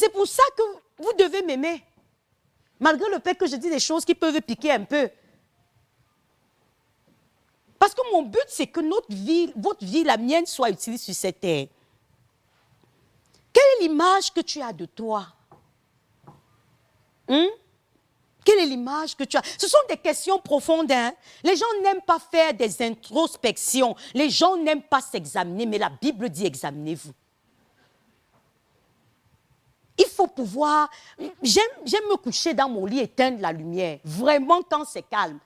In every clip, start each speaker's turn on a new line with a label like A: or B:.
A: c'est pour ça que vous devez m'aimer. Malgré le fait que je dis des choses qui peuvent piquer un peu. Parce que mon but, c'est que notre vie, votre vie, la mienne, soit utile sur cette terre. Quelle est l'image que tu as de toi? Quelle est l'image que tu as? Ce sont des questions profondes. Hein? Les gens n'aiment pas faire des introspections. Les gens n'aiment pas s'examiner, mais la Bible dit examinez-vous. Il faut pouvoir... J'aime me coucher dans mon lit, éteindre la lumière. Vraiment quand c'est calme.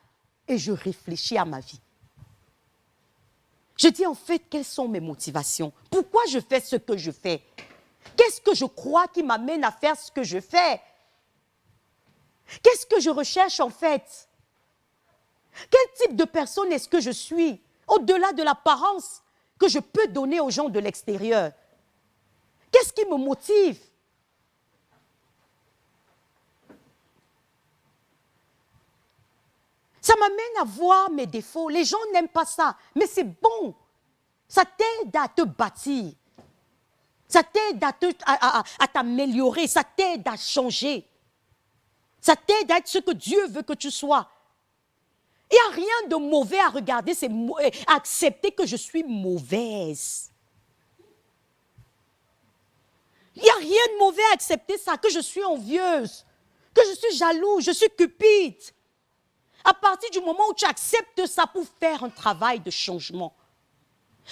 A: Et je réfléchis à ma vie. Je dis en fait, quelles sont mes motivations? Pourquoi je fais ce que je fais? Qu'est-ce que je crois qui m'amène à faire ce que je fais? Qu'est-ce que je recherche en fait? Quel type de personne est-ce que je suis? Au-delà de l'apparence que je peux donner aux gens de l'extérieur. Qu'est-ce qui me motive? Ça m'amène à voir mes défauts. Les gens n'aiment pas ça, mais c'est bon. Ça t'aide à te bâtir. Ça t'aide à t'améliorer. Ça t'aide à changer. Ça t'aide à être ce que Dieu veut que tu sois. Il n'y a rien de mauvais à regarder, c'est à accepter que je suis mauvaise. Il n'y a rien de mauvais à accepter ça, que je suis envieuse, que je suis jalouse, je suis cupide. À partir du moment où tu acceptes ça pour faire un travail de changement.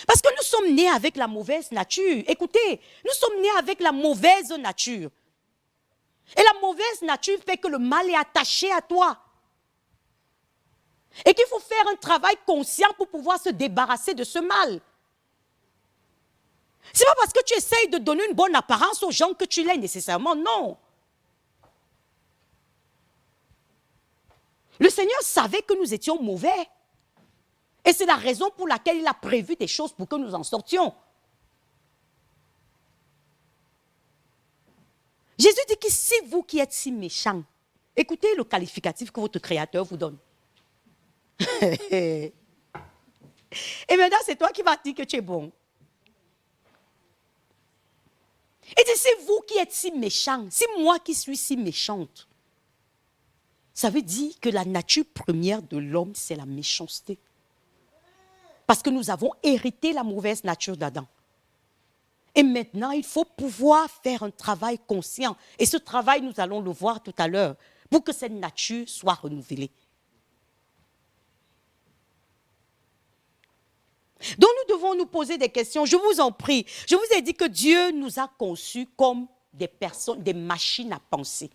A: Parce que nous sommes nés avec la mauvaise nature. Écoutez, nous sommes nés avec la mauvaise nature. Et la mauvaise nature fait que le mal est attaché à toi. Et qu'il faut faire un travail conscient pour pouvoir se débarrasser de ce mal. Ce n'est pas parce que tu essayes de donner une bonne apparence aux gens que tu l'es nécessairement, non. Le Seigneur savait que nous étions mauvais. Et c'est la raison pour laquelle il a prévu des choses pour que nous en sortions. Jésus dit que si vous qui êtes si méchants, écoutez le qualificatif que votre Créateur vous donne. Et maintenant, c'est toi qui vas dire que tu es bon. Et dit, c'est vous qui êtes si méchants, c'est moi qui suis si méchante. Ça veut dire que la nature première de l'homme, c'est la méchanceté. Parce que nous avons hérité la mauvaise nature d'Adam. Et maintenant, il faut pouvoir faire un travail conscient. Et ce travail, nous allons le voir tout à l'heure, pour que cette nature soit renouvelée. Donc nous devons nous poser des questions. Je vous en prie. Je vous ai dit que Dieu nous a conçus comme des personnes, des machines à penser.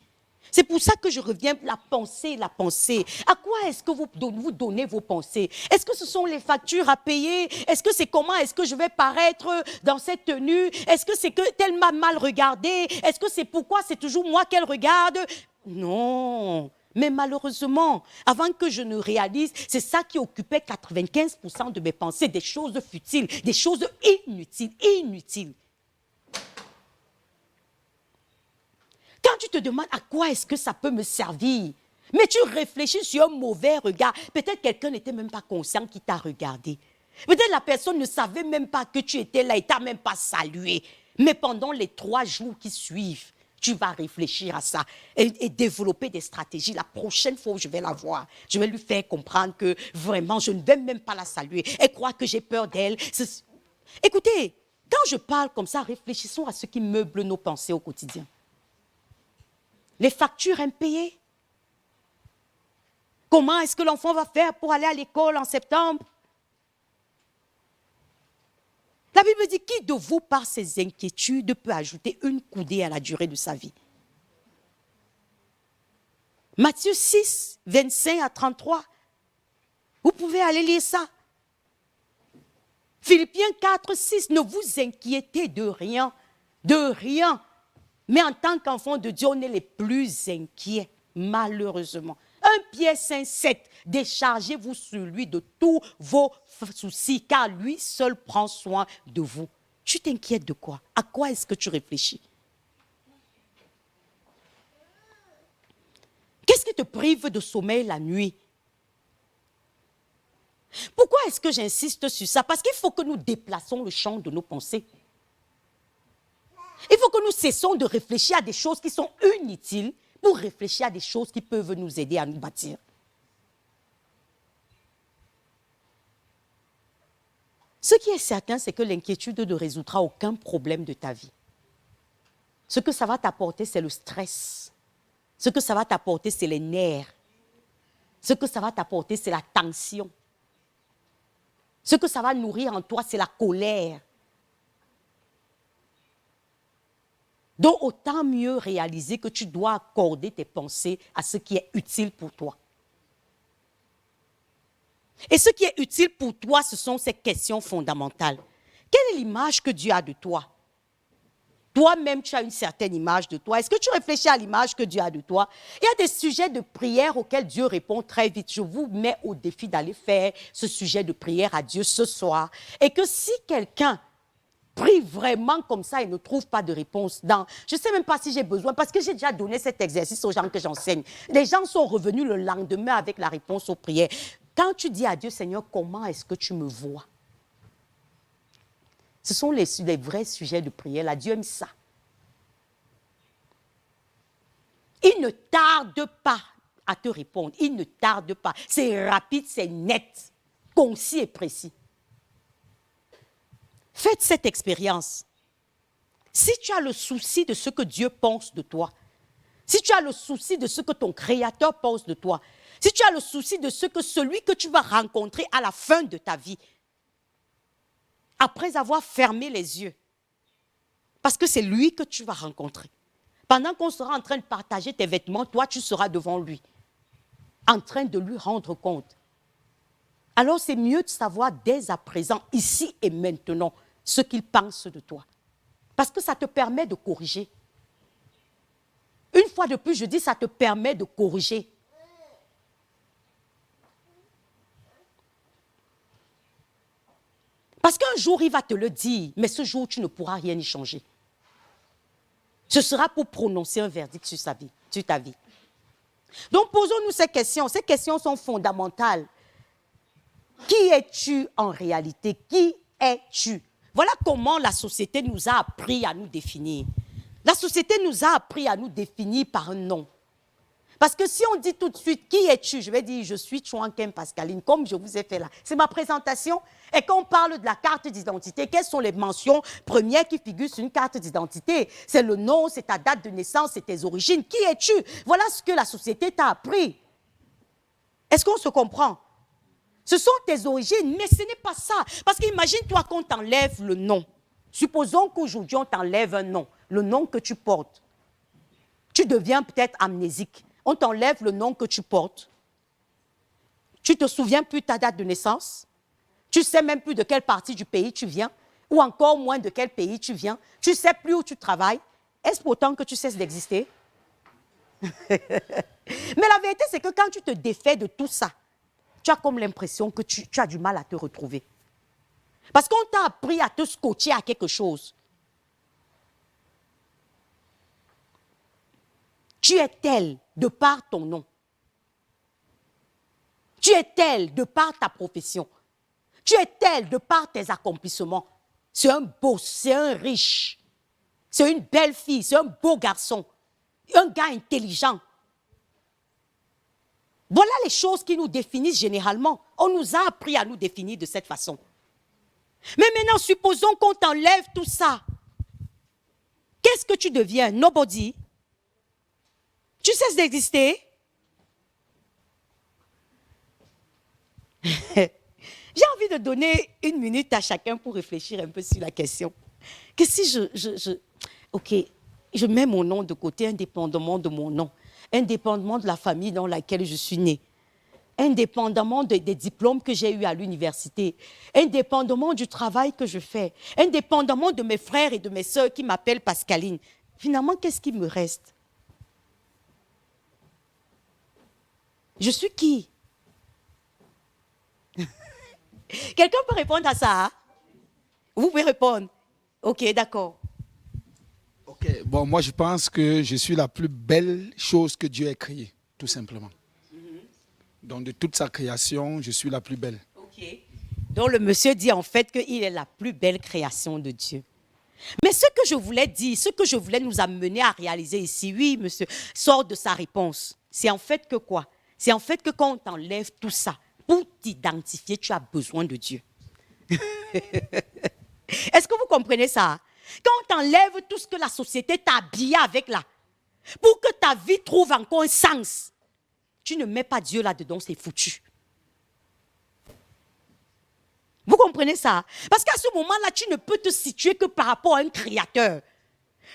A: C'est pour ça que je reviens, la pensée. À quoi est-ce que vous donnez vos pensées? Est-ce que ce sont les factures à payer? Est-ce que c'est comment est-ce que je vais paraître dans cette tenue? Est-ce que c'est que tel m'a mal regardé? Est-ce que c'est pourquoi c'est toujours moi qu'elle regarde? Non. Mais malheureusement, avant que je ne réalise, c'est ça qui occupait 95% de mes pensées, des choses futiles, des choses inutiles. Quand tu te demandes à quoi est-ce que ça peut me servir, mais tu réfléchis sur un mauvais regard, peut-être quelqu'un n'était même pas conscient qui t'a regardé. Peut-être la personne ne savait même pas que tu étais là et t'a même pas salué. Mais pendant les 3 jours qui suivent, tu vas réfléchir à ça et développer des stratégies. La prochaine fois où je vais la voir, je vais lui faire comprendre que vraiment, je ne vais même pas la saluer. Elle croit que j'ai peur d'elle. Écoutez, quand je parle comme ça, réfléchissons à ce qui meuble nos pensées au quotidien. Les factures impayées. Comment est-ce que l'enfant va faire pour aller à l'école en septembre? La Bible dit, qui de vous, par ses inquiétudes, peut ajouter une coudée à la durée de sa vie? Matthieu 6, 25 à 33. Vous pouvez aller lire ça. Philippiens 4, 6. Ne vous inquiétez de rien. De rien. Mais en tant qu'enfant de Dieu, on est les plus inquiets, malheureusement. 1 Pierre 5, 7. Déchargez-vous sur lui de tous vos soucis, car lui seul prend soin de vous. Tu t'inquiètes de quoi? À quoi est-ce que tu réfléchis? Qu'est-ce qui te prive de sommeil la nuit? Pourquoi est-ce que j'insiste sur ça? Parce qu'il faut que nous déplaçons le champ de nos pensées. Il faut que nous cessons de réfléchir à des choses qui sont inutiles pour réfléchir à des choses qui peuvent nous aider à nous bâtir. Ce qui est certain, c'est que l'inquiétude ne résoudra aucun problème de ta vie. Ce que ça va t'apporter, c'est le stress. Ce que ça va t'apporter, c'est les nerfs. Ce que ça va t'apporter, c'est la tension. Ce que ça va nourrir en toi, c'est la colère. Donc, autant mieux réaliser que tu dois accorder tes pensées à ce qui est utile pour toi. Et ce qui est utile pour toi, ce sont ces questions fondamentales. Quelle est l'image que Dieu a de toi? Toi-même, tu as une certaine image de toi. Est-ce que tu réfléchis à l'image que Dieu a de toi? Il y a des sujets de prière auxquels Dieu répond très vite. Je vous mets au défi d'aller faire ce sujet de prière à Dieu ce soir. Et que si quelqu'un prie vraiment comme ça et ne trouve pas de réponse je ne sais même pas si j'ai besoin, parce que j'ai déjà donné cet exercice aux gens que j'enseigne. Les gens sont revenus le lendemain avec la réponse aux prières. Quand tu dis à Dieu, Seigneur, comment est-ce que tu me vois? Ce sont les vrais sujets de prière. Là, Dieu aime ça. Il ne tarde pas à te répondre. Il ne tarde pas. C'est rapide, c'est net, concis et précis. Faites cette expérience. Si tu as le souci de ce que Dieu pense de toi, si tu as le souci de ce que ton Créateur pense de toi, si tu as le souci de ce que celui que tu vas rencontrer à la fin de ta vie, après avoir fermé les yeux, parce que c'est lui que tu vas rencontrer. Pendant qu'on sera en train de partager tes vêtements, toi, tu seras devant lui, en train de lui rendre compte. Alors, c'est mieux de savoir dès à présent, ici et maintenant, ce qu'il pense de toi. Parce que ça te permet de corriger. Une fois de plus, je dis, ça te permet de corriger. Parce qu'un jour, il va te le dire, mais ce jour, tu ne pourras rien y changer. Ce sera pour prononcer un verdict sur ta vie. Donc, posons-nous ces questions. Ces questions sont fondamentales. Qui es-tu en réalité? Qui es-tu? Voilà comment la société nous a appris à nous définir. La société nous a appris à nous définir par un nom. Parce que si on dit tout de suite, qui es-tu? Je vais dire, je suis Chouankem Pascaline, comme je vous ai fait là. C'est ma présentation. Et quand on parle de la carte d'identité, quelles sont les mentions premières qui figurent sur une carte d'identité? C'est le nom, c'est ta date de naissance, c'est tes origines. Qui es-tu? Voilà ce que la société t'a appris. Est-ce qu'on se comprend? Ce sont tes origines, mais ce n'est pas ça. Parce qu'imagine-toi qu'on t'enlève le nom. Supposons qu'aujourd'hui, on t'enlève un nom, le nom que tu portes. Tu deviens peut-être amnésique. On t'enlève le nom que tu portes. Tu ne te souviens plus de ta date de naissance. Tu ne sais même plus de quelle partie du pays tu viens, ou encore moins de quel pays tu viens. Tu ne sais plus où tu travailles. Est-ce pourtant que tu cesses d'exister? Mais la vérité, c'est que quand tu te défais de tout ça, tu as comme l'impression que tu as du mal à te retrouver. Parce qu'on t'a appris à te scotcher à quelque chose. Tu es tel de par ton nom. Tu es tel de par ta profession. Tu es tel de par tes accomplissements. C'est un beau, c'est un riche. C'est une belle fille, c'est un beau garçon. Un gars intelligent. Voilà les choses qui nous définissent généralement. On nous a appris à nous définir de cette façon. Mais maintenant, supposons qu'on t'enlève tout ça. Qu'est-ce que tu deviens? Nobody. Tu cesses d'exister. J'ai envie de donner 1 minute à chacun pour réfléchir un peu sur la question. Que si je mets mon nom de côté, indépendamment de mon nom, indépendamment de la famille dans laquelle je suis née, indépendamment des diplômes que j'ai eus à l'université, indépendamment du travail que je fais, indépendamment de mes frères et de mes sœurs qui m'appellent Pascaline, finalement, qu'est-ce qui me reste? Je suis qui? Quelqu'un peut répondre à ça? Hein? Vous pouvez répondre. Ok, d'accord.
B: Ok, bon, moi je pense que je suis la plus belle chose que Dieu ait créée, tout simplement. Donc de toute sa création, je suis la plus belle.
A: Ok. Donc le monsieur dit en fait qu'il est la plus belle création de Dieu. Mais ce que je voulais dire, ce que je voulais nous amener à réaliser ici, oui, monsieur, sort de sa réponse. C'est en fait que quoi? C'est en fait que quand on t'enlève tout ça, pour t'identifier, tu as besoin de Dieu. Est-ce que vous comprenez ça? Quand on t'enlève tout ce que la société t'a habillé avec là, pour que ta vie trouve encore un sens, tu ne mets pas Dieu là-dedans, c'est foutu. Vous comprenez ça? Parce qu'à ce moment-là, tu ne peux te situer que par rapport à un créateur.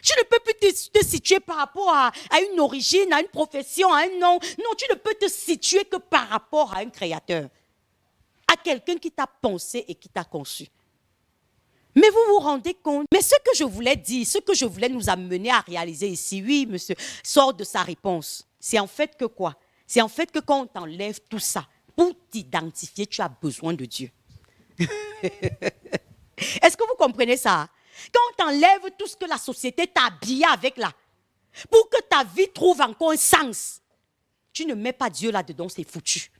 A: Tu ne peux plus te situer par rapport à une origine, à une profession, à un nom. Non, tu ne peux te situer que par rapport à un créateur. À quelqu'un qui t'a pensé et qui t'a conçu. Mais vous vous rendez compte? Mais ce que je voulais dire, ce que je voulais nous amener à réaliser ici, oui, monsieur, sort de sa réponse. C'est en fait que quoi? C'est en fait que quand on t'enlève tout ça, pour t'identifier, tu as besoin de Dieu. Est-ce que vous comprenez ça? Quand on t'enlève tout ce que la société t'a habillé avec là, pour que ta vie trouve encore un sens, tu ne mets pas Dieu là-dedans, c'est foutu.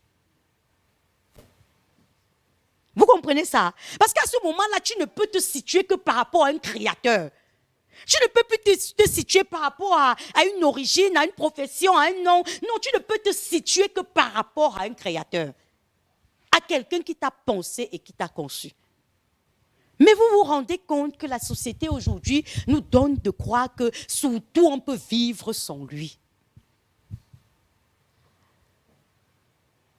A: Vous comprenez ça? Parce qu'à ce moment-là, tu ne peux te situer que par rapport à un créateur. Tu ne peux plus te situer par rapport à une origine, à une profession, à un nom. Non, tu ne peux te situer que par rapport à un créateur. À quelqu'un qui t'a pensé et qui t'a conçu. Mais vous vous rendez compte que la société aujourd'hui nous donne de croire que sous tout on peut vivre sans lui.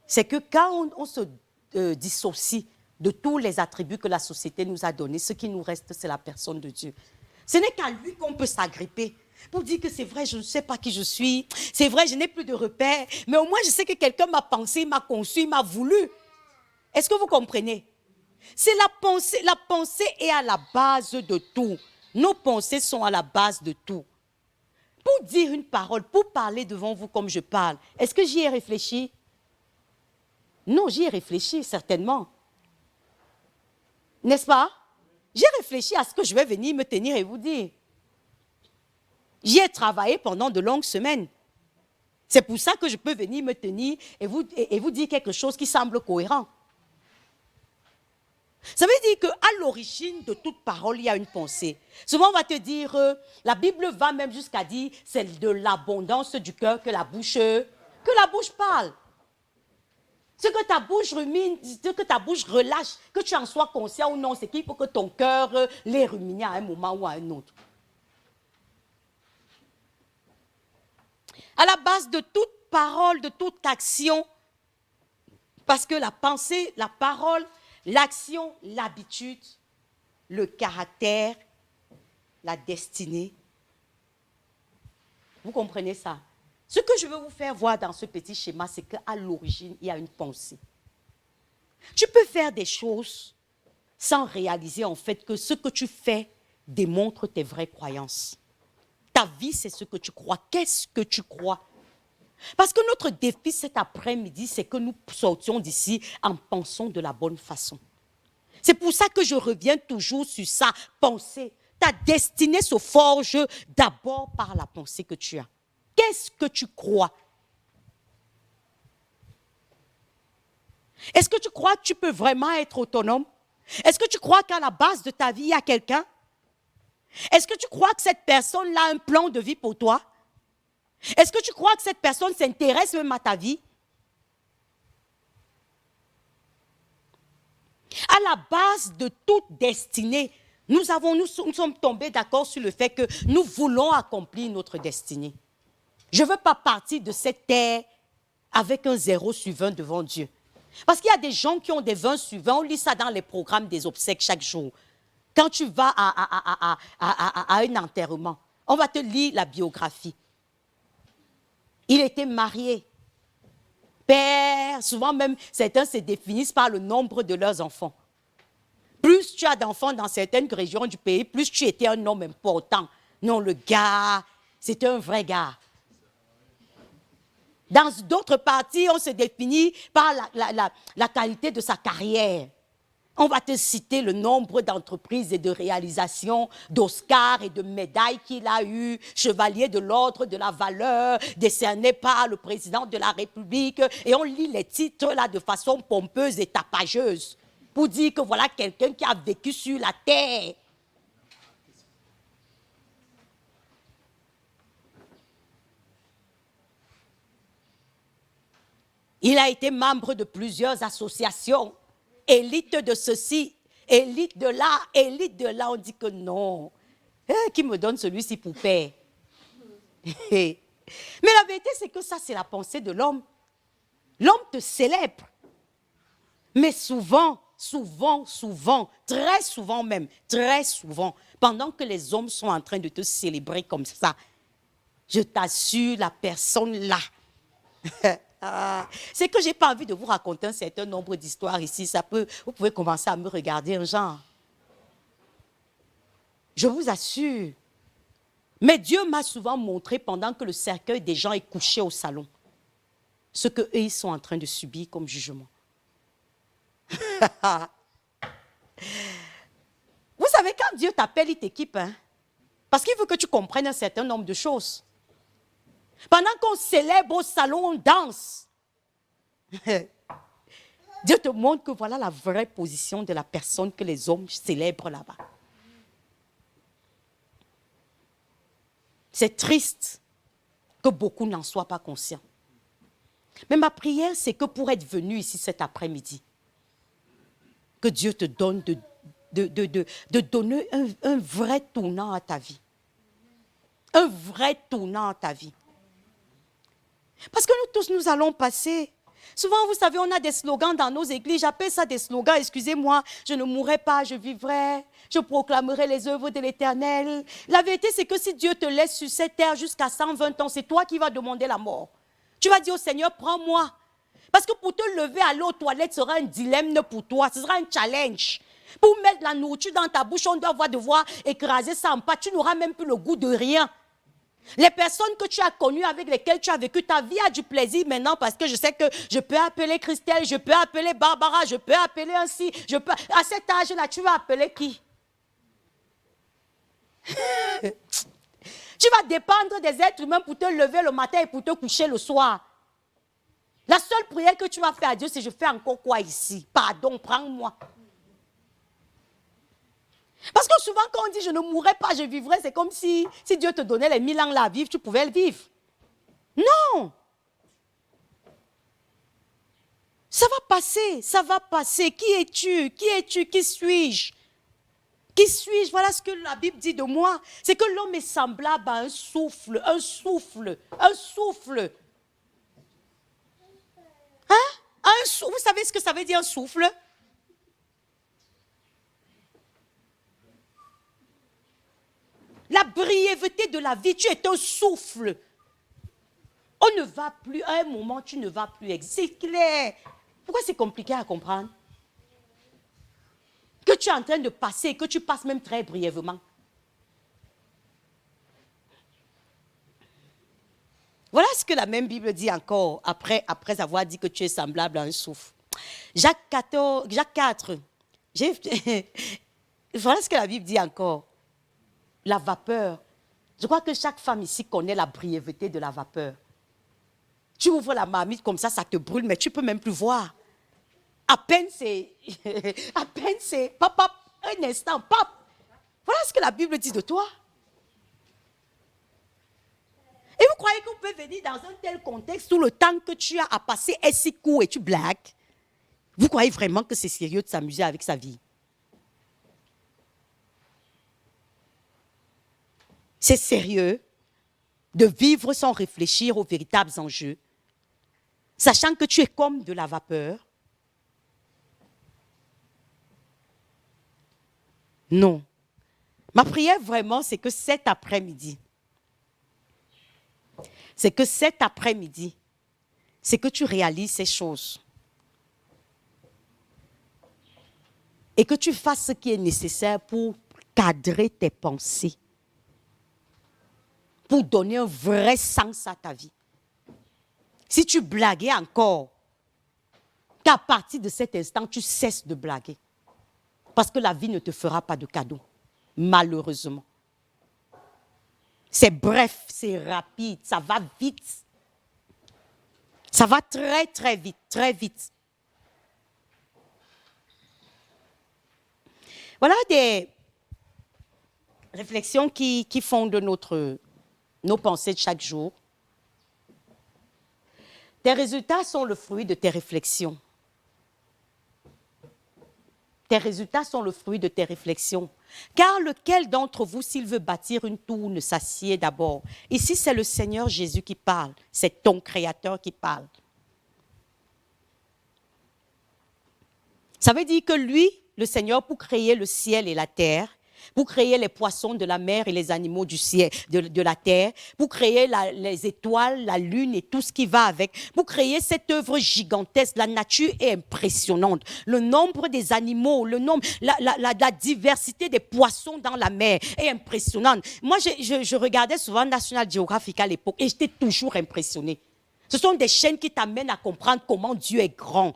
A: C'est que quand on se dissocie de tous les attributs que la société nous a donnés, ce qui nous reste, c'est la personne de Dieu. Ce n'est qu'à lui qu'on peut s'agripper pour dire que c'est vrai, je ne sais pas qui je suis, c'est vrai, je n'ai plus de repères, mais au moins je sais que quelqu'un m'a pensé, m'a conçu, m'a voulu. Est-ce que vous comprenez? C'est la pensée est à la base de tout. Nos pensées sont à la base de tout. Pour dire une parole, pour parler devant vous comme je parle, est-ce que j'y ai réfléchi? Non, j'y ai réfléchi, certainement. N'est-ce pas? J'ai réfléchi à ce que je vais venir me tenir et vous dire. J'y ai travaillé pendant de longues semaines. C'est pour ça que je peux venir me tenir et vous dire quelque chose qui semble cohérent. Ça veut dire qu'à l'origine de toute parole, il y a une pensée. Souvent, on va te dire, la Bible va même jusqu'à dire, c'est de l'abondance du cœur que la bouche parle. Ce que ta bouche rumine, ce que ta bouche relâche, que tu en sois conscient ou non, c'est qu'il faut que ton cœur les rumine à un moment ou à un autre. À la base de toute parole, de toute action, parce que la pensée, la parole, l'action, l'habitude, le caractère, la destinée. Vous comprenez ça? Ce que je veux vous faire voir dans ce petit schéma, c'est qu'à l'origine, il y a une pensée. Tu peux faire des choses sans réaliser en fait que ce que tu fais démontre tes vraies croyances. Ta vie, c'est ce que tu crois. Qu'est-ce que tu crois? Parce que notre défi cet après-midi, c'est que nous sortions d'ici en pensant de la bonne façon. C'est pour ça que je reviens toujours sur ça. Penser. Ta destinée se forge d'abord par la pensée que tu as. Qu'est-ce que tu crois? Est-ce que tu crois que tu peux vraiment être autonome? Est-ce que tu crois qu'à la base de ta vie, il y a quelqu'un? Est-ce que tu crois que cette personne-là a un plan de vie pour toi? Est-ce que tu crois que cette personne s'intéresse même à ta vie? À la base de toute destinée, nous sommes tombés d'accord sur le fait que nous voulons accomplir notre destinée. Je ne veux pas partir de cette terre avec un 0 sur 20 devant Dieu. Parce qu'il y a des gens qui ont des 20 sur 20, on lit ça dans les programmes des obsèques chaque jour. Quand tu vas à un enterrement, on va te lire la biographie. Il était marié. Père, souvent même, certains se définissent par le nombre de leurs enfants. Plus tu as d'enfants dans certaines régions du pays, plus tu étais un homme important. Non, le gars, c'était un vrai gars. Dans d'autres parties, on se définit par la qualité de sa carrière. On va te citer le nombre d'entreprises et de réalisations, d'Oscars et de médailles qu'il a eues, chevalier de l'ordre de la valeur, décerné par le président de la République. Et on lit les titres là de façon pompeuse et tapageuse pour dire que voilà quelqu'un qui a vécu sur la terre. Il a été membre de plusieurs associations, élite de ceci, élite de là, élite de là. On dit que non. Qui me donne celui-ci pour père? Mais la vérité, c'est que ça, c'est la pensée de l'homme. L'homme te célèbre. Mais souvent, très souvent même, très souvent, pendant que les hommes sont en train de te célébrer comme ça, je t'assure, la personne là, c'est que je n'ai pas envie de vous raconter un certain nombre d'histoires ici. Vous pouvez commencer à me regarder un genre. Je vous assure. Mais Dieu m'a souvent montré, pendant que le cercueil des gens est couché au salon, ce qu'eux, ils sont en train de subir comme jugement. Vous savez, quand Dieu t'appelle, il t'équipe. Hein? Parce qu'il veut que tu comprennes un certain nombre de choses. Pendant qu'on célèbre au salon, on danse. Dieu te montre que voilà la vraie position de la personne que les hommes célèbrent là-bas. C'est triste que beaucoup n'en soient pas conscients. Mais ma prière, c'est que pour être venu ici cet après-midi, que Dieu te donne de donner un vrai tournant à ta vie. Un vrai tournant à ta vie. Parce que nous tous, nous allons passer. Souvent, vous savez, on a des slogans dans nos églises. J'appelle ça des slogans. Excusez-moi, je ne mourrai pas, je vivrai. Je proclamerai les œuvres de l'Éternel. La vérité, c'est que si Dieu te laisse sur cette terre jusqu'à 120 ans, c'est toi qui vas demander la mort. Tu vas dire au Seigneur, prends-moi. Parce que pour te lever, aller aux toilettes sera un dilemme pour toi. Ce sera un challenge. Pour mettre la nourriture dans ta bouche, on doit devoir écraser ça en pas. Tu n'auras même plus le goût de rien. Les personnes que tu as connues, avec lesquelles tu as vécu ta vie, a du plaisir maintenant parce que je sais que je peux appeler Christelle, je peux appeler Barbara, je peux appeler ainsi. À cet âge-là, tu vas appeler qui? Tu vas dépendre des êtres humains pour te lever le matin et pour te coucher le soir. La seule prière que tu vas faire à Dieu, c'est je fais encore quoi ici? Pardon, prends-moi. Parce que souvent, quand on dit je ne mourrai pas, je vivrai, c'est comme si Dieu te donnait les 1000 ans là à vivre, tu pouvais le vivre. Non! Ça va passer, ça va passer. Qui es-tu? Qui es-tu? Qui suis-je? Qui suis-je? Voilà ce que la Bible dit de moi. C'est que l'homme est semblable à un souffle, un souffle, un souffle. Hein? Vous savez ce que ça veut dire un souffle? La brièveté de la vie, tu es un souffle. On ne va plus, à un moment, tu ne vas plus exister. C'est clair. Pourquoi c'est compliqué à comprendre? Que tu es en train de passer, que tu passes même très brièvement. Voilà ce que la même Bible dit encore, après avoir dit que tu es semblable à un souffle. Jacques 4, voilà ce que la Bible dit encore. La vapeur. Je crois que chaque femme ici connaît la brièveté de la vapeur. Tu ouvres la marmite comme ça te brûle, mais tu ne peux même plus voir. À peine c'est, pop, pop, un instant, pop. Voilà ce que la Bible dit de toi. Et vous croyez que vous pouvez venir dans un tel contexte où le temps que tu as à passer est si court et tu blagues? Vous croyez vraiment que c'est sérieux de s'amuser avec sa vie? C'est sérieux de vivre sans réfléchir aux véritables enjeux, sachant que tu es comme de la vapeur? Non. Ma prière vraiment, c'est que cet après-midi, c'est que tu réalises ces choses. Et que tu fasses ce qui est nécessaire pour cadrer tes pensées. Pour donner un vrai sens à ta vie. Si tu blaguais encore, qu'à partir de cet instant, tu cesses de blaguer. Parce que la vie ne te fera pas de cadeau, malheureusement. C'est bref, c'est rapide, ça va vite. Ça va très, très vite, très vite. Voilà des réflexions qui fondent nos pensées de chaque jour. Tes résultats sont le fruit de tes réflexions. Tes résultats sont le fruit de tes réflexions. Car lequel d'entre vous, s'il veut bâtir une tour, ne s'assied d'abord? Ici, c'est le Seigneur Jésus qui parle. C'est ton Créateur qui parle. Ça veut dire que lui, le Seigneur, pour créer le ciel et la terre, pour créer les poissons de la mer et les animaux du ciel, de la terre, pour créer les étoiles, la lune et tout ce qui va avec, pour créer cette œuvre gigantesque. La nature est impressionnante. Le nombre des animaux, le nombre, la diversité des poissons dans la mer est impressionnante. Moi, je regardais souvent National Geographic à l'époque et j'étais toujours impressionnée. Ce sont des chaînes qui t'amènent à comprendre comment Dieu est grand.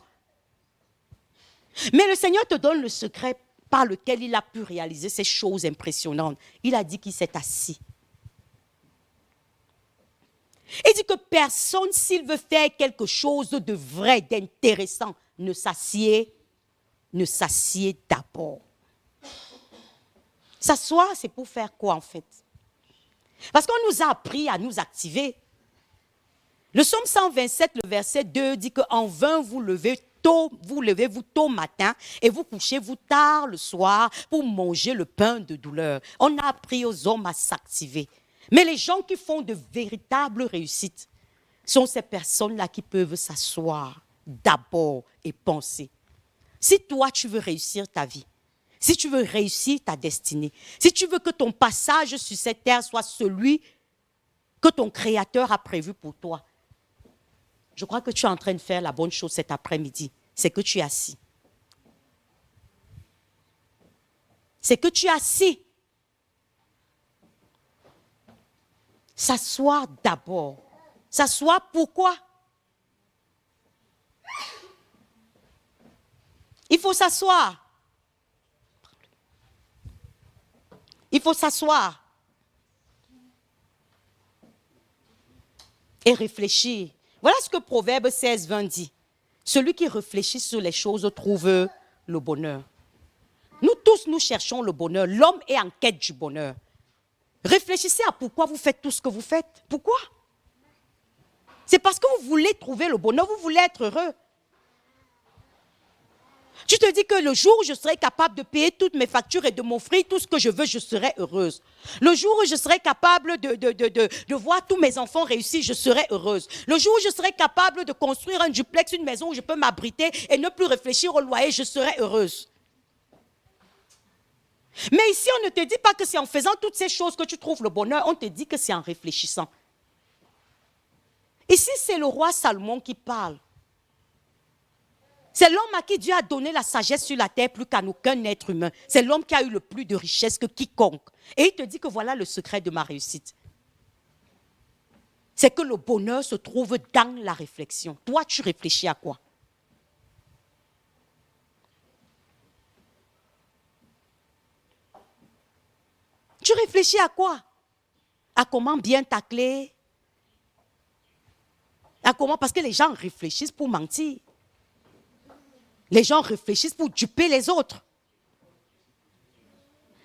A: Mais le Seigneur te donne le secret par lequel il a pu réaliser ces choses impressionnantes. Il a dit qu'il s'est assis. Il dit que personne, s'il veut faire quelque chose de vrai, d'intéressant, ne s'assied d'abord. S'asseoir, c'est pour faire quoi en fait? Parce qu'on nous a appris à nous activer. Le psaume 127, le verset 2 dit qu'en vain vous levez-vous tôt matin et vous couchez-vous tard le soir pour manger le pain de douleur. On a appris aux hommes à s'activer. Mais les gens qui font de véritables réussites sont ces personnes-là qui peuvent s'asseoir d'abord et penser. Si toi, tu veux réussir ta vie, si tu veux réussir ta destinée, si tu veux que ton passage sur cette terre soit celui que ton Créateur a prévu pour toi, je crois que tu es en train de faire la bonne chose cet après-midi. C'est que tu es assis. C'est que tu es assis. S'asseoir d'abord. S'asseoir pourquoi? Il faut s'asseoir. Il faut s'asseoir. Et réfléchir. Voilà ce que Proverbe 16, 20 dit. Celui qui réfléchit sur les choses trouve le bonheur. Nous tous, nous cherchons le bonheur. L'homme est en quête du bonheur. Réfléchissez à pourquoi vous faites tout ce que vous faites. Pourquoi? C'est parce que vous voulez trouver le bonheur, vous voulez être heureux. Tu te dis que le jour où je serai capable de payer toutes mes factures et de m'offrir tout ce que je veux, je serai heureuse. Le jour où je serai capable de voir tous mes enfants réussir, je serai heureuse. Le jour où je serai capable de construire un duplex, une maison où je peux m'abriter et ne plus réfléchir au loyer, je serai heureuse. Mais ici, on ne te dit pas que c'est en faisant toutes ces choses que tu trouves le bonheur, on te dit que c'est en réfléchissant. Ici, c'est le roi Salomon qui parle. C'est l'homme à qui Dieu a donné la sagesse sur la terre plus qu'à aucun être humain. C'est l'homme qui a eu le plus de richesse que quiconque. Et il te dit que voilà le secret de ma réussite. C'est que le bonheur se trouve dans la réflexion. Toi, tu réfléchis à quoi? Tu réfléchis à quoi? À comment bien tacler? À comment? Parce que les gens réfléchissent pour mentir. Les gens réfléchissent pour duper les autres.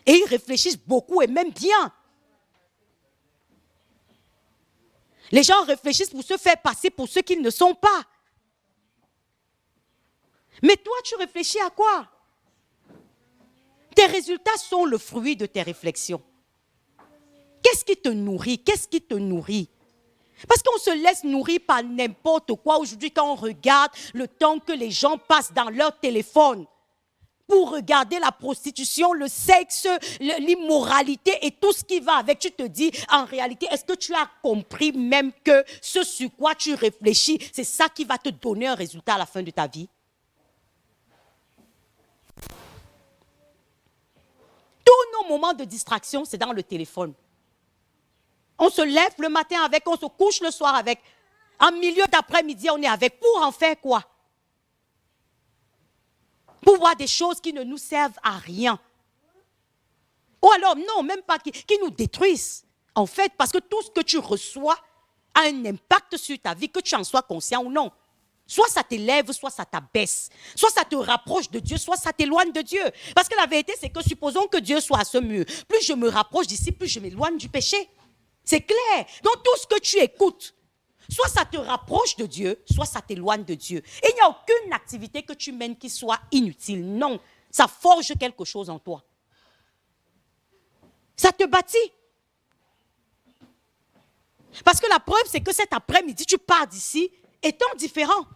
A: Et ils réfléchissent beaucoup et même bien. Les gens réfléchissent pour se faire passer pour ceux qu'ils ne sont pas. Mais toi, tu réfléchis à quoi? Tes résultats sont le fruit de tes réflexions. Qu'est-ce qui te nourrit? Qu'est-ce qui te nourrit? Parce qu'on se laisse nourrir par n'importe quoi. Aujourd'hui, quand on regarde le temps que les gens passent dans leur téléphone pour regarder la prostitution, le sexe, l'immoralité et tout ce qui va avec, tu te dis, en réalité, est-ce que tu as compris même que ce sur quoi tu réfléchis, c'est ça qui va te donner un résultat à la fin de ta vie? Tous nos moments de distraction, c'est dans le téléphone. On se lève le matin avec, on se couche le soir avec. En milieu d'après-midi, on est avec. Pour en faire quoi? Pour voir des choses qui ne nous servent à rien. Ou alors, non, même pas, qui nous détruisent. En fait, parce que tout ce que tu reçois a un impact sur ta vie, que tu en sois conscient ou non. Soit ça t'élève, soit ça t'abaisse. Soit ça te rapproche de Dieu, soit ça t'éloigne de Dieu. Parce que la vérité, c'est que supposons que Dieu soit à ce mur. Plus je me rapproche d'ici, plus je m'éloigne du péché. C'est clair. Donc tout ce que tu écoutes, Soit ça te rapproche de Dieu, soit ça t'éloigne de Dieu. Et il n'y a aucune activité que tu mènes qui soit inutile. Non, ça forge quelque chose en toi. Ça te bâtit. Parce que la preuve, c'est que cet après-midi, tu pars d'ici étant différent.